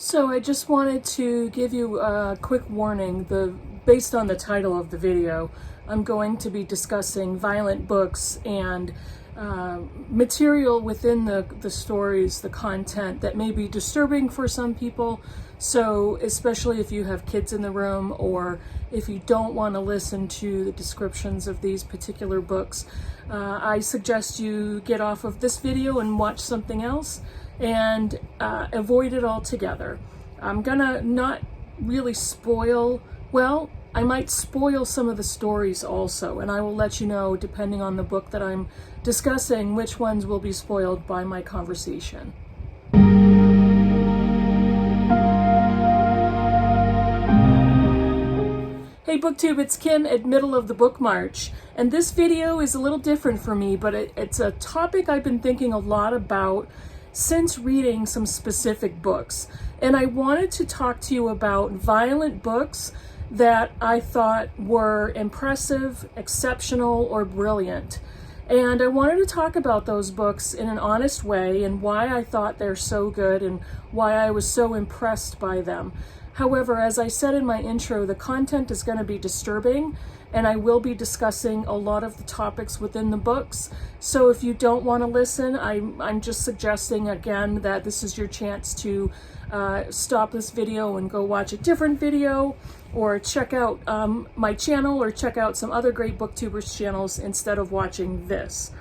So I just wanted to give you a quick warning. Based on the title of the video, I'm going to be discussing violent books and material within the stories, the content that may be disturbing for some people. So especially if you have kids in the room, or if you don't want to listen to the descriptions of these particular books, I suggest you get off of this video and watch something else and avoid it altogether. I'm gonna not really spoil, well, I might spoil some of the stories also, and I will let you know, depending on the book that I'm discussing, which ones will be spoiled by my conversation. Hey Booktube, it's Kim at Middle of the Book March, and this video is a little different for me, but it's a topic I've been thinking a lot about since reading some specific books. And I wanted to talk to you about violent books that I thought were impressive, exceptional, or brilliant. And I wanted to talk about those books in an honest way and why I thought they're so good and why I was so impressed by them. However, as I said in my intro, the content is going to be disturbing, and I will be discussing a lot of the topics within the books. So if you don't want to listen, I'm just suggesting again that this is your chance to stop this video and go watch a different video, or check out my channel, or check out some other great booktubers channels instead of watching this.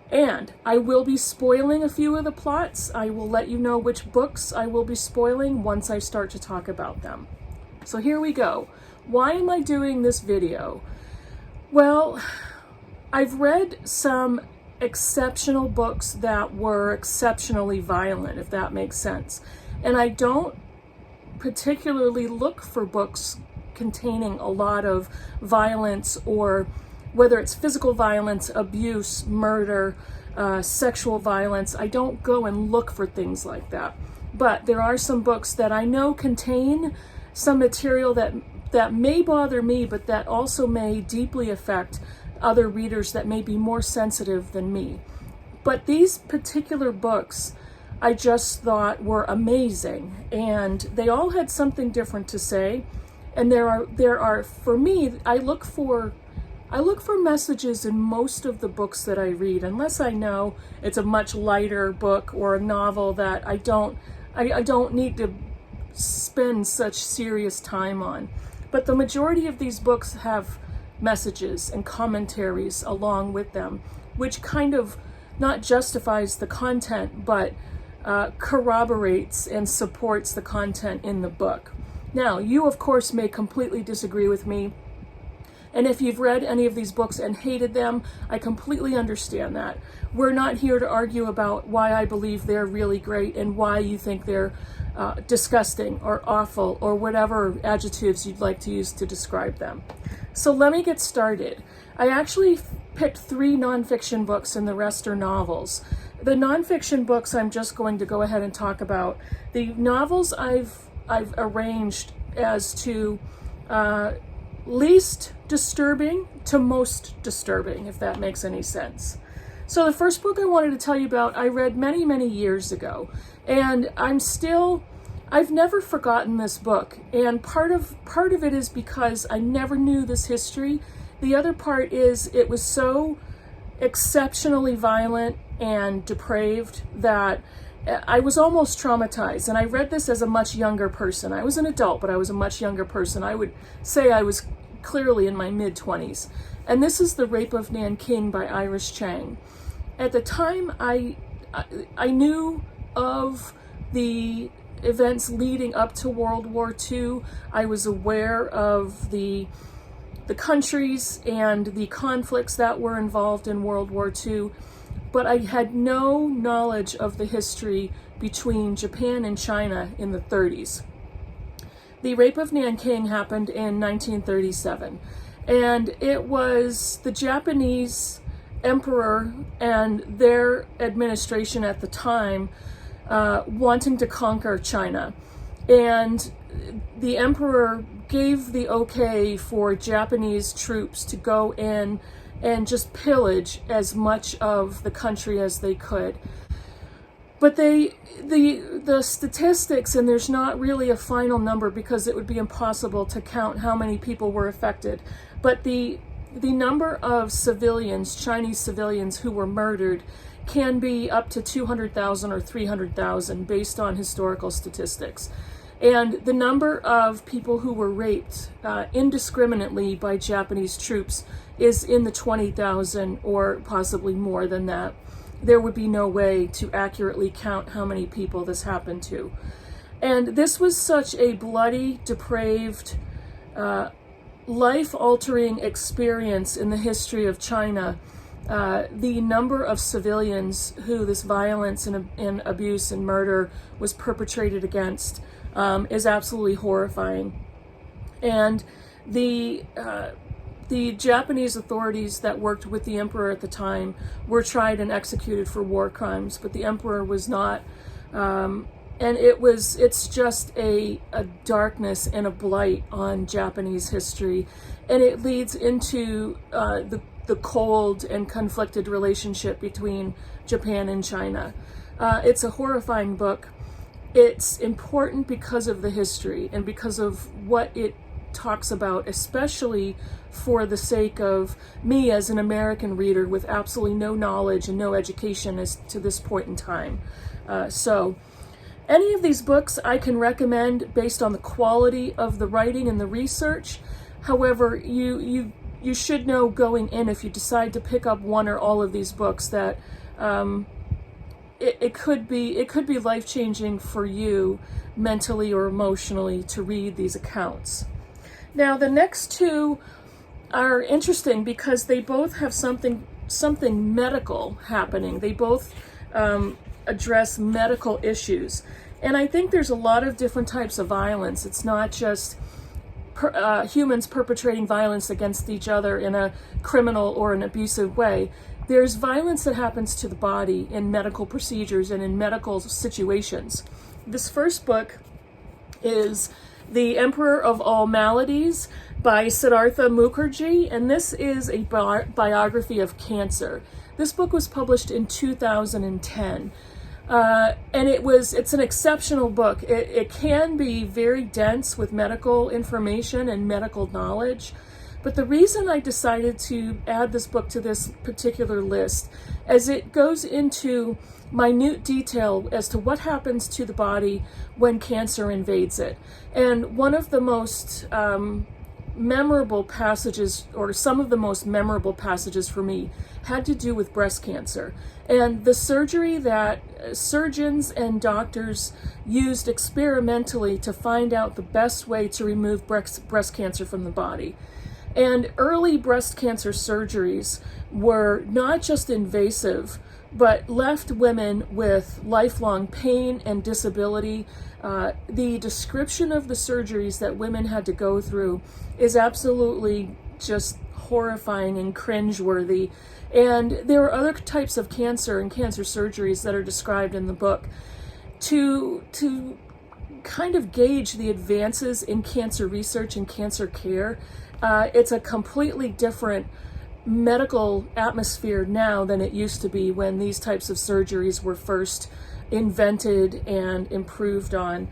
And I will be spoiling a few of the plots. I will let you know which books I will be spoiling once I start to talk about them. So here we go. Why am I doing this video? Well, I've read some exceptional books that were exceptionally violent, if that makes sense. And I don't particularly look for books containing a lot of violence, or whether it's physical violence, abuse, murder, sexual violence. I don't go and look for things like that. But there are some books that I know contain some material that may bother me, but that also may deeply affect other readers that may be more sensitive than me. But these particular books I just thought were amazing, and they all had something different to say. And there are for me, I look for messages in most of the books that I read, unless I know it's a much lighter book or a novel that I don't need to spend such serious time on. But the majority of these books have messages and commentaries along with them, which kind of not justifies the content, but corroborates and supports the content in the book. Now, you of course may completely disagree with me, and if you've read any of these books and hated them, I completely understand that. We're not here to argue about why I believe they're really great and why you think they're disgusting or awful or whatever adjectives you'd like to use to describe them. So let me get started. I actually picked 3 nonfiction books and the rest are novels. The nonfiction books I'm just going to go ahead and talk about. The novels I've arranged as to least disturbing to most disturbing, if that makes any sense. So the first book I wanted to tell you about, I read many, many years ago, and I've never forgotten this book. And part of it is because I never knew this history. The other part is it was so exceptionally violent and depraved that I was almost traumatized. And I read this as a much younger person. I was an adult, but I was a much younger person. I would say I was clearly in my mid-20s. And this is The Rape of Nanking by Chang. At the time, I knew of the events leading up to World War II. I was aware of the countries and the conflicts that were involved in World War II, but I had no knowledge of the history between Japan and China in the 30s. The Rape of Nanking happened in 1937, and it was the Japanese emperor and their administration at the time wanting to conquer China. And the emperor gave the okay for Japanese troops to go in and just pillage as much of the country as they could. But the statistics, and there's not really a final number because it would be impossible to count how many people were affected, but the number of civilians, Chinese civilians who were murdered, can be up to 200,000 or 300,000 based on historical statistics. And the number of people who were raped indiscriminately by Japanese troops is in the 20,000 or possibly more than that. There would be no way to accurately count how many people this happened to. And this was such a bloody, depraved, life-altering experience in the history of China. The number of civilians who this violence and abuse and murder was perpetrated against is absolutely horrifying. And the Japanese authorities that worked with the emperor at the time were tried and executed for war crimes, but the emperor was not. And it's just a darkness and a blight on Japanese history. And it leads into the cold and conflicted relationship between Japan and China. It's a horrifying book. It's important because of the history and because of what it talks about, especially for the sake of me as an American reader with absolutely no knowledge and no education as to this point in time. So any of these books I can recommend based on the quality of the writing and the research. However, you should know going in, if you decide to pick up one or all of these books, that it could be life-changing for you mentally or emotionally to read these accounts. Now, the next two are interesting because they both have something medical happening. They both address medical issues. And I think there's a lot of different types of violence. It's not just humans perpetrating violence against each other in a criminal or an abusive way. There's violence that happens to the body in medical procedures and in medical situations. This first book is The Emperor of All Maladies by Siddhartha Mukherjee, and this is a biography of cancer. This book was published in 2010. And it's an exceptional book. It can be very dense with medical information and medical knowledge. But the reason I decided to add this book to this particular list is it goes into minute detail as to what happens to the body when cancer invades it. And one of the most memorable passages, or some of the most memorable passages for me, had to do with breast cancer and the surgery that surgeons and doctors used experimentally to find out the best way to remove breast cancer from the body. And early breast cancer surgeries were not just invasive, but left women with lifelong pain and disability. The description of the surgeries that women had to go through is absolutely just horrifying and cringeworthy. And there are other types of cancer and cancer surgeries that are described in the book. To kind of gauge the advances in cancer research and cancer care, it's a completely different medical atmosphere now than it used to be when these types of surgeries were first invented and improved on.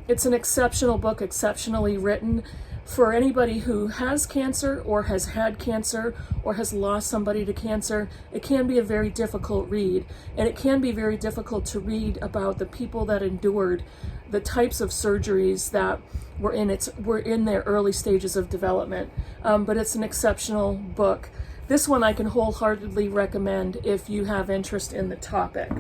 It's an exceptional book, exceptionally written. For anybody who has cancer or has had cancer or has lost somebody to cancer, it can be a very difficult read. And it can be very difficult to read about the people that endured the types of surgeries that were in their early stages of development. But it's an exceptional book. This one I can wholeheartedly recommend if you have interest in the topic.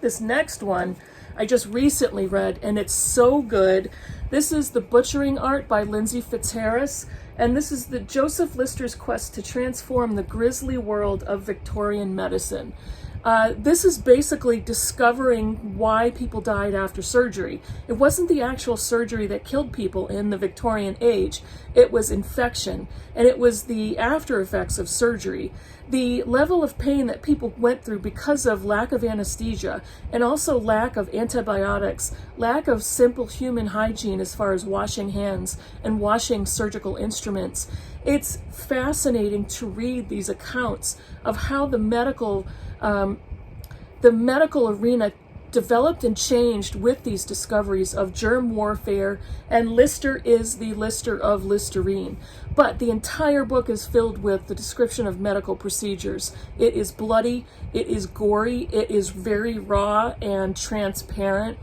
This next one I just recently read, and it's so good. This is The Butchering Art by Lindsay Fitzharris, and this is the Joseph Lister's quest to transform the grisly world of Victorian medicine. This is basically discovering why people died after surgery. It wasn't the actual surgery that killed people in the Victorian age. It was infection, and it was the after effects of surgery. The level of pain that people went through because of lack of anesthesia and also lack of antibiotics, lack of simple human hygiene as far as washing hands and washing surgical instruments. It's fascinating to read these accounts of how the the medical arena developed and changed with these discoveries of germ warfare, and Lister is the Lister of Listerine. But the entire book is filled with the description of medical procedures. It is bloody, it is gory, it is very raw and transparent,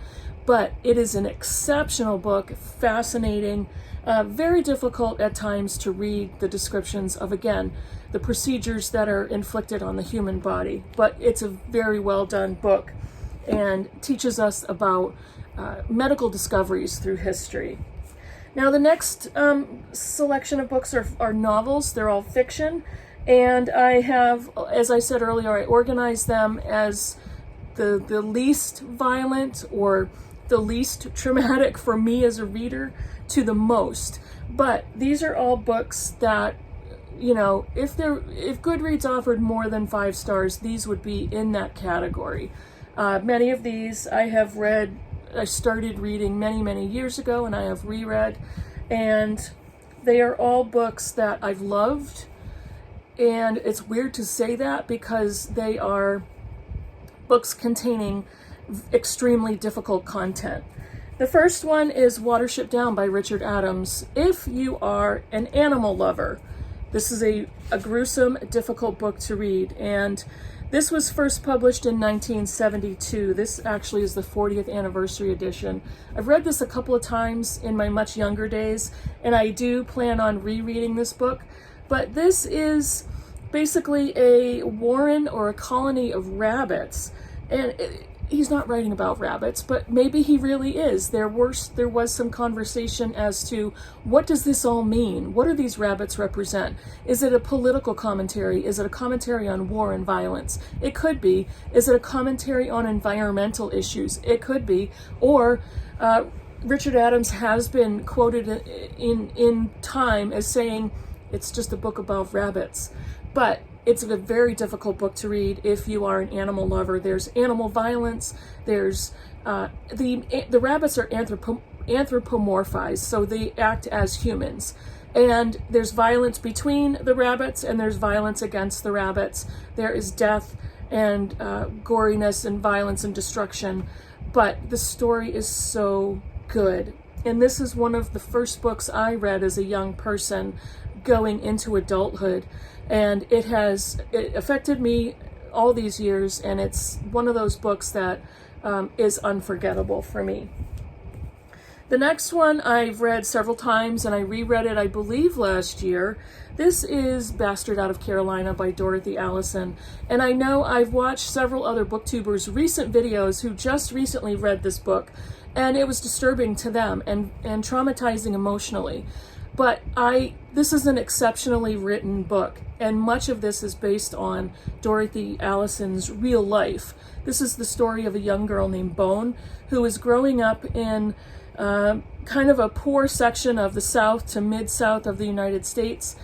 but it is an exceptional book, fascinating, very difficult at times to read the descriptions of, again, the procedures that are inflicted on the human body. But it's a very well done book and teaches us about medical discoveries through history. Now, the next selection of books are novels. They're all fiction. And I have, as I said earlier, I organize them as the least violent or the least traumatic for me as a reader to the most. But these are all books that, you know, if Goodreads offered more than 5 stars, these would be in that category. Many of these I have read, I started reading many, many years ago, and I have reread, and they are all books that I've loved. And it's weird to say that because they are books containing extremely difficult content. The first one is Watership Down by Richard Adams. If you are an animal lover, this is a gruesome, difficult book to read, and this was first published in 1972. This actually is the 40th anniversary edition. I've read this a couple of times in my much younger days, and I do plan on rereading this book. But this is basically a warren or a colony of rabbits, and he's not writing about rabbits, but maybe he really is. There was some conversation as to what does this all mean? What do these rabbits represent? Is it a political commentary? Is it a commentary on war and violence? It could be. Is it a commentary on environmental issues? It could be. Or Richard Adams has been quoted in time as saying it's just a book about rabbits. But it's a very difficult book to read if you are an animal lover. There's animal violence. There's the rabbits are anthropomorphized, so they act as humans. And there's violence between the rabbits, and there's violence against the rabbits. There is death and goriness and violence and destruction. But the story is so good. And this is one of the first books I read as a young person going into adulthood. And it affected me all these years, and it's one of those books that is unforgettable for me. The next one I've read several times, and I reread it, I believe, last year. This is Bastard Out of Carolina by Dorothy Allison. And I know I've watched several other booktubers' recent videos who just recently read this book, and it was disturbing to them and traumatizing emotionally. But this is an exceptionally written book, and much of this is based on Dorothy Allison's real life. This is the story of a young girl named Bone who is growing up in kind of a poor section of the South to Mid-South of the United States.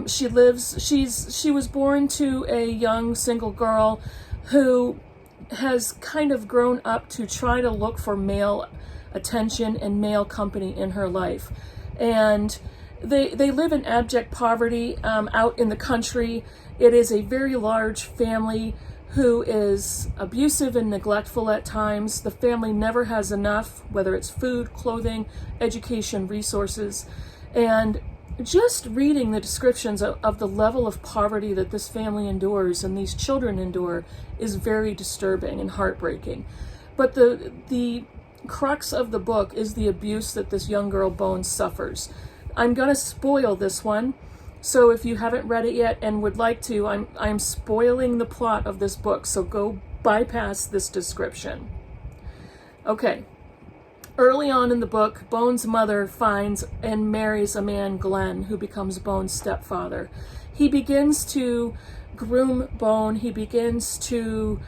She was born to a young single girl who has kind of grown up to try to look for male attention and male company in her life. And they live in abject poverty out in the country. It is a very large family who is abusive and neglectful at times. The family never has enough, whether it's food, clothing, education, resources. And just reading the descriptions of the level of poverty that this family endures and these children endure is very disturbing and heartbreaking. But the crux of the book is the abuse that this young girl Bones suffers. I'm going to spoil this one, so if you haven't read it yet and would like to, I'm spoiling the plot of this book, so go bypass this description. Okay. Early on in the book, Bones' mother finds and marries a man, Glenn, who becomes Bones' stepfather. He begins to groom Bone. He begins to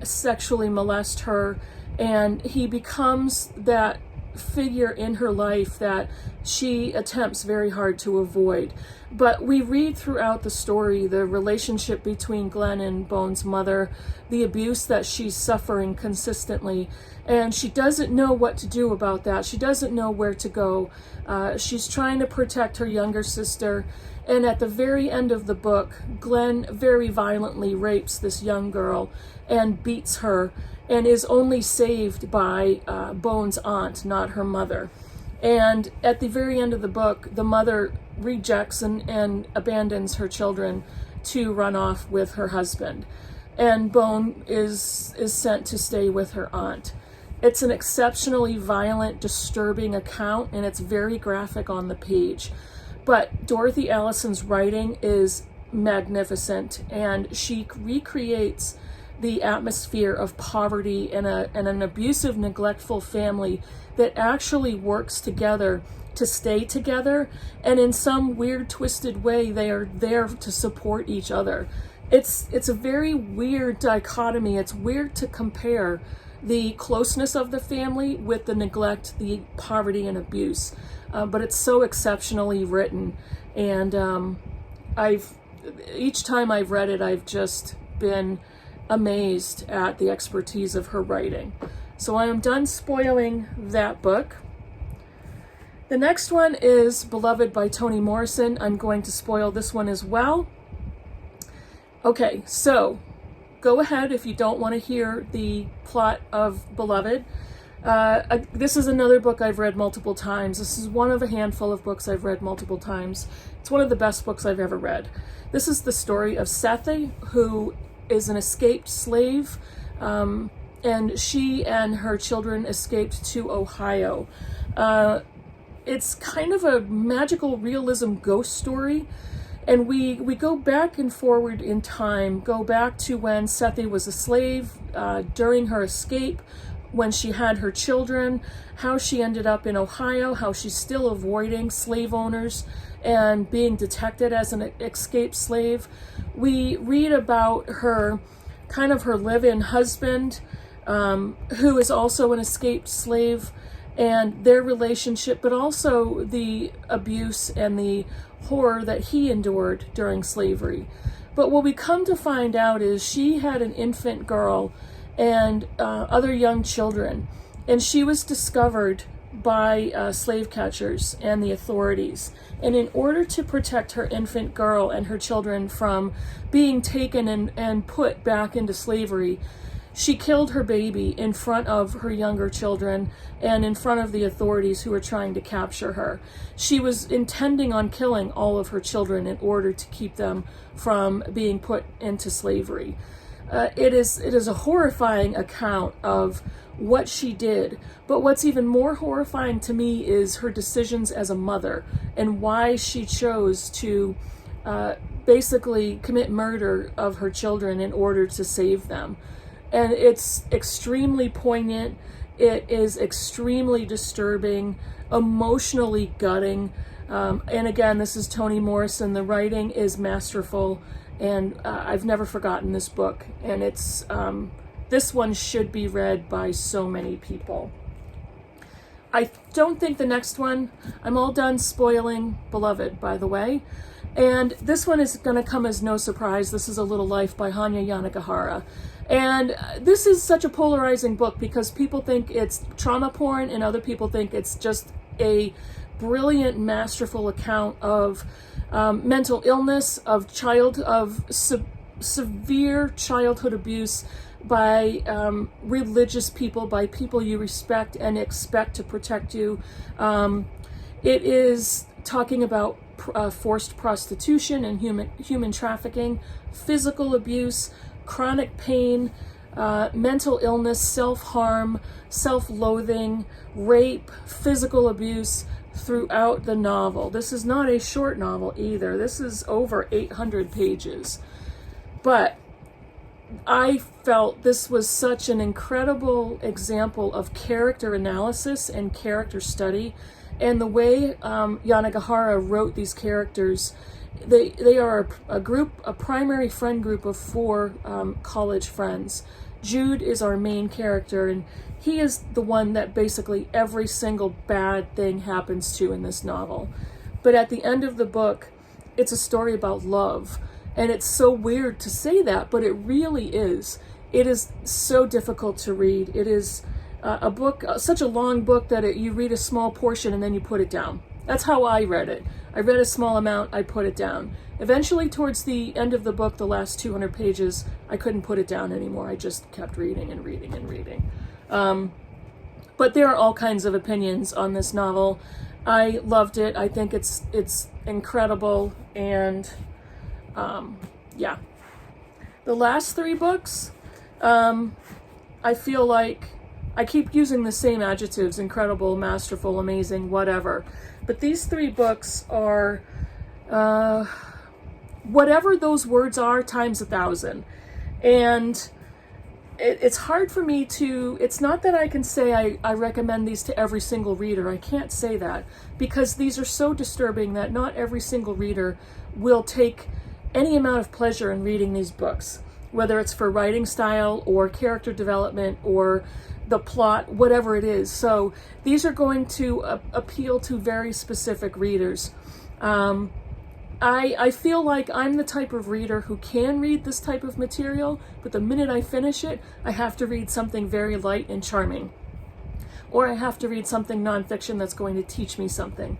sexually molest her, and he becomes that figure in her life that she attempts very hard to avoid. But we read throughout the story the relationship between Glenn and Bones' mother, the abuse that she's suffering consistently, and she doesn't know what to do about that. She doesn't know where to go. She's trying to protect her younger sister, And at the very end of the book, Glenn very violently rapes this young girl and beats her, and is only saved by Bone's aunt, not her mother. And at the very end of the book, the mother rejects and abandons her children to run off with her husband. And Bone is sent to stay with her aunt. It's an exceptionally violent, disturbing account, and it's very graphic on the page. But Dorothy Allison's writing is magnificent, and she recreates the atmosphere of poverty and an abusive, neglectful family that actually works together to stay together, and in some weird, twisted way, they are there to support each other. It's a very weird dichotomy. It's weird to compare the closeness of the family with the neglect, the poverty and abuse. But it's so exceptionally written, and each time I've read it, I've just been amazed at the expertise of her writing. So I am done spoiling that book. The next one is Beloved by Toni Morrison. I'm going to spoil this one as well. Okay, so go ahead if you don't want to hear the plot of Beloved. This is another book I've read multiple times. This is one of a handful of books I've read multiple times. It's one of the best books I've ever read. This is the story of Sethe, who is an escaped slave, and she and her children escaped to Ohio. It's kind of a magical realism ghost story. And we go back and forward in time, go back to when Sethe was a slave, during her escape, when she had her children, how she ended up in Ohio, how she's still avoiding slave owners and being detected as an escaped slave. We read about her, kind of her live-in husband, who is also an escaped slave, and their relationship, but also the abuse and the horror that he endured during slavery. But what we come to find out is she had an infant girl and other young children, and she was discovered by slave catchers and the authorities. And in order to protect her infant girl and her children from being taken and put back into slavery, she killed her baby in front of her younger children and in front of the authorities who were trying to capture her. She was intending on killing all of her children in order to keep them from being put into slavery. It is a horrifying account of what she did, but what's even more horrifying to me is her decisions as a mother and why she chose to basically commit murder of her children in order to save them. And it's extremely poignant. It is extremely disturbing, emotionally gutting. And again, this is Toni Morrison. The writing is masterful, and I've never forgotten this book. And it's this one should be read by so many people. I don't think the next one, I'm all done spoiling Beloved, by the way. And this one is going to come as no surprise. This is A Little Life by Hanya Yanagihara. And this is such a polarizing book because people think it's trauma porn and other people think it's just a brilliant, masterful account of mental illness, of severe childhood abuse by religious people, by people you respect and expect to protect you. It is talking about forced prostitution and human trafficking, physical abuse, chronic pain, mental illness, self-harm, self-loathing, rape, physical abuse throughout the novel. This is not a short novel either. This is over 800 pages. But I felt this was such an incredible example of character analysis and character study. And the way Yanagihara wrote these characters, they are a primary friend group of 4 college friends. Jude is our main character, and he is the one that basically every single bad thing happens to in this novel. But at the end of the book, it's a story about love. And it's so weird to say that, but it really is. It is so difficult to read. It is a book, such a long book that you read a small portion and then you put it down. That's how I read it. I read a small amount, I put it down. Eventually, towards the end of the book, the last 200 pages, I couldn't put it down anymore. I just kept reading and reading and reading. But there are all kinds of opinions on this novel. I loved it. I think it's incredible. And yeah. The last 3 books, I feel like I keep using the same adjectives: incredible, masterful, amazing, whatever. But these 3 books are whatever those words are times 1,000. And it's hard for me to, it's not that I can say I recommend these to every single reader. I can't say that, because these are so disturbing that not every single reader will take any amount of pleasure in reading these books, whether it's for writing style or character development or the plot, whatever it is. So these are going to appeal to very specific readers. I feel like I'm the type of reader who can read this type of material, but the minute I finish it, I have to read something very light and charming. Or I have to read something nonfiction that's going to teach me something.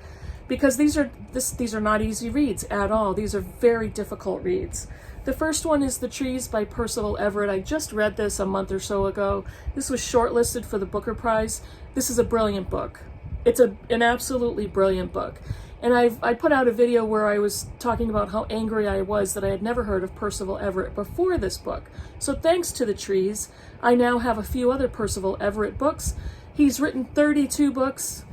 Because these are not easy reads at all. These are very difficult reads. The first one is The Trees by Percival Everett. I just read this a month or so ago. This was shortlisted for the Booker Prize. This is a brilliant book. It's an absolutely brilliant book. And I put out a video where I was talking about how angry I was that I had never heard of Percival Everett before this book. So thanks to The Trees, I now have a few other Percival Everett books. He's written 32 books.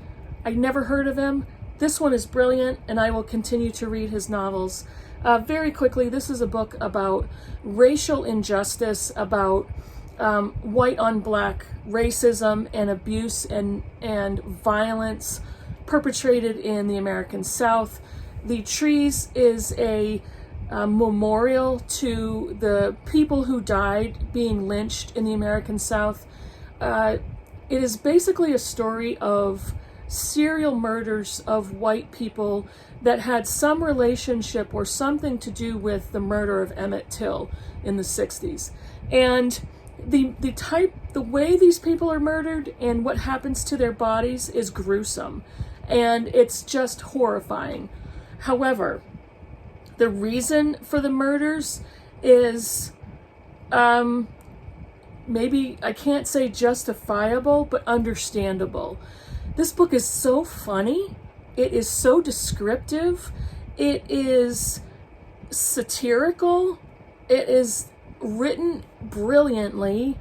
I never heard of him. This one is brilliant, and I will continue to read his novels. Very quickly, this is a book about racial injustice, about white on black racism and abuse and violence perpetrated in the American South. The Trees is a memorial to the people who died being lynched in the American South. It is basically a story of serial murders of white people that had some relationship or something to do with the murder of Emmett Till in the 60s. And the way these people are murdered and what happens to their bodies is gruesome. And it's just horrifying. However, the reason for the murders is maybe, I can't say justifiable, but understandable. This book is so funny. It is so descriptive. It is satirical. It is written brilliantly.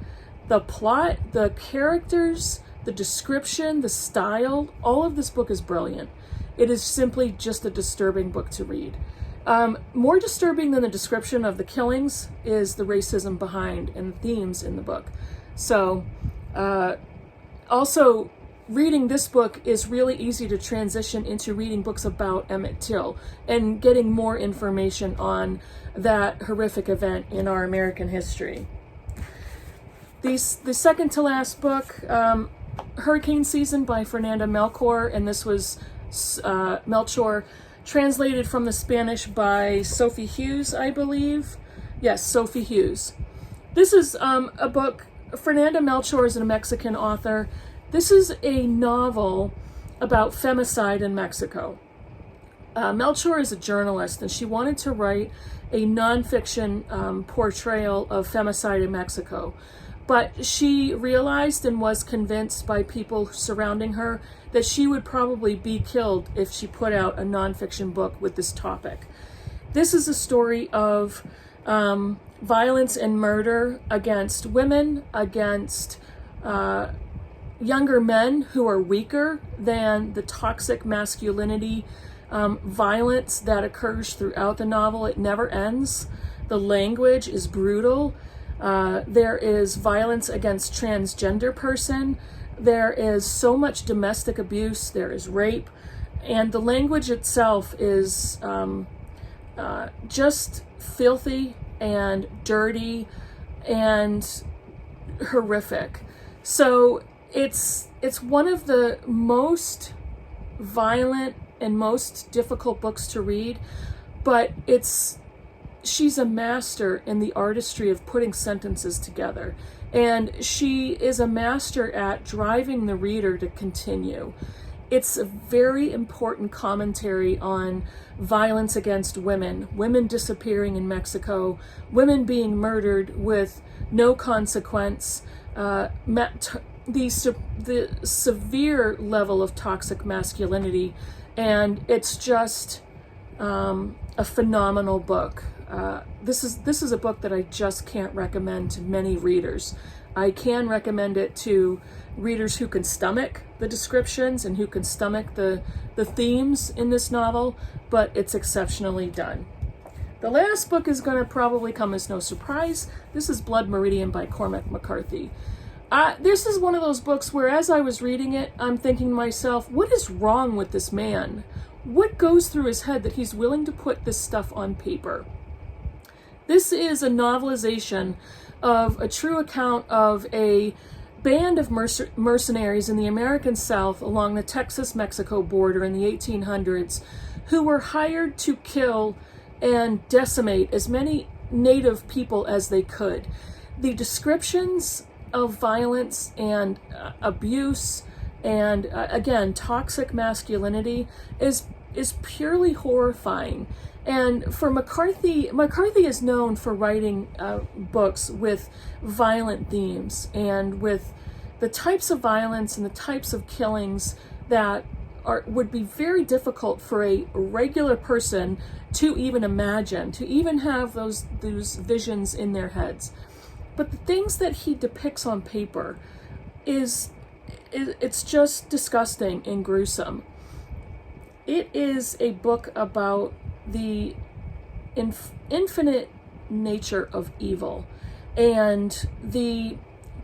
The plot, the characters, the description, the style, all of this book is brilliant. It is simply just a disturbing book to read. More disturbing than the description of the killings is the racism behind and the themes in the book. So, also, reading this book is really easy to transition into reading books about Emmett Till and getting more information on that horrific event in our American history. The second to last book, Hurricane Season by Fernanda Melchor, and this was Melchor, translated from the Spanish by Sophie Hughes, I believe. Yes, Sophie Hughes. This is a book. Fernanda Melchor is a Mexican author. This is a novel about femicide in Mexico. Melchor is a journalist, and she wanted to write a nonfiction portrayal of femicide in Mexico. But she realized and was convinced by people surrounding her that she would probably be killed if she put out a nonfiction book with this topic. This is a story of violence and murder against women, against younger men who are weaker than the toxic masculinity violence that occurs throughout the novel. It never ends. The language is brutal. There is violence against transgender person. There is so much domestic abuse. There is rape. And the language itself is just filthy and dirty and horrific. So it's one of the most violent and most difficult books to read, but she's a master in the artistry of putting sentences together. And she is a master at driving the reader to continue. It's a very important commentary on violence against women, women disappearing in Mexico, women being murdered with no consequence, the severe level of toxic masculinity, and it's just a phenomenal book. This is a book that I just can't recommend to many readers. I can recommend it to readers who can stomach the descriptions and who can stomach the themes in this novel, but it's exceptionally done. The last book is going to probably come as no surprise. This is Blood Meridian by Cormac McCarthy. This is one of those books where as I was reading it, I'm thinking to myself, what is wrong with this man? What goes through his head that he's willing to put this stuff on paper? This is a novelization of a true account of a band of mercenaries in the American South along the Texas-Mexico border in the 1800s who were hired to kill and decimate as many native people as they could. The descriptions of violence and abuse and again, toxic masculinity is purely horrifying. And for McCarthy is known for writing books with violent themes and with the types of violence and the types of killings that would be very difficult for a regular person to even imagine, to even have those visions in their heads. But the things that he depicts on paper it's just disgusting and gruesome. It is a book about the infinite nature of evil and the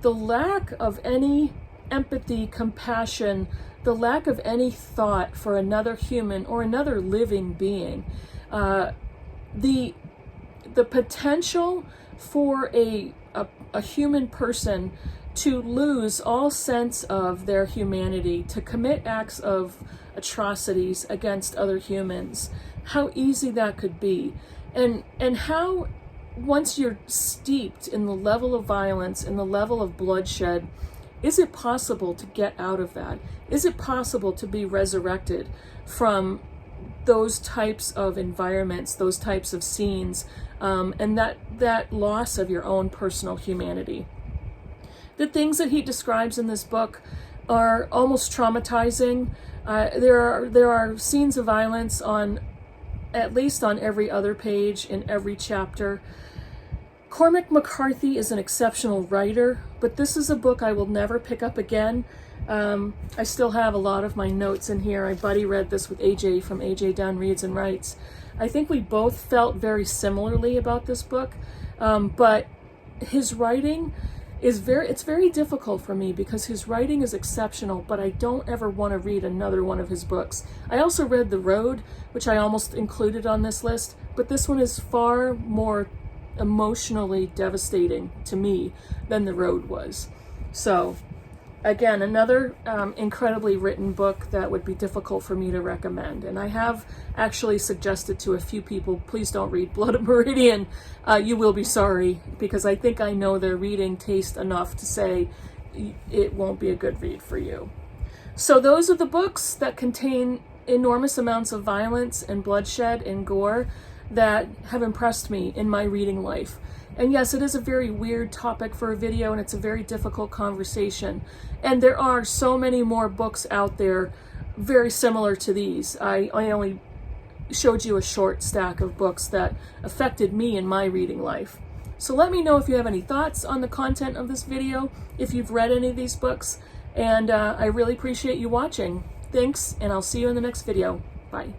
lack of any empathy, compassion, the lack of any thought for another human or another living being. The potential for a human person to lose all sense of their humanity, to commit acts of atrocities against other humans, how easy that could be, and how once you're steeped in the level of violence and the level of bloodshed, is it possible to get out of that? Is it possible to be resurrected from those types of environments, those types of scenes, and that loss of your own personal humanity? The things that he describes in this book are almost traumatizing. There are scenes of violence at least on every other page in every chapter. Cormac McCarthy is an exceptional writer, but this is a book I will never pick up again. I still have a lot of my notes in here. I buddy read this with AJ from AJ Dunn Reads and Writes. I think we both felt very similarly about this book, but his writing is very difficult for me because his writing is exceptional, but I don't ever want to read another one of his books. I also read The Road, which I almost included on this list, but this one is far more emotionally devastating to me than The Road was. So again, another incredibly written book that would be difficult for me to recommend. And I have actually suggested to a few people, please don't read Blood Meridian. You will be sorry, because I think I know their reading taste enough to say it won't be a good read for you. So those are the books that contain enormous amounts of violence and bloodshed and gore that have impressed me in my reading life. And yes, it is a very weird topic for a video, and it's a very difficult conversation. And there are so many more books out there very similar to these. I only showed you a short stack of books that affected me in my reading life. So let me know if you have any thoughts on the content of this video, if you've read any of these books, and I really appreciate you watching. Thanks, and I'll see you in the next video. Bye.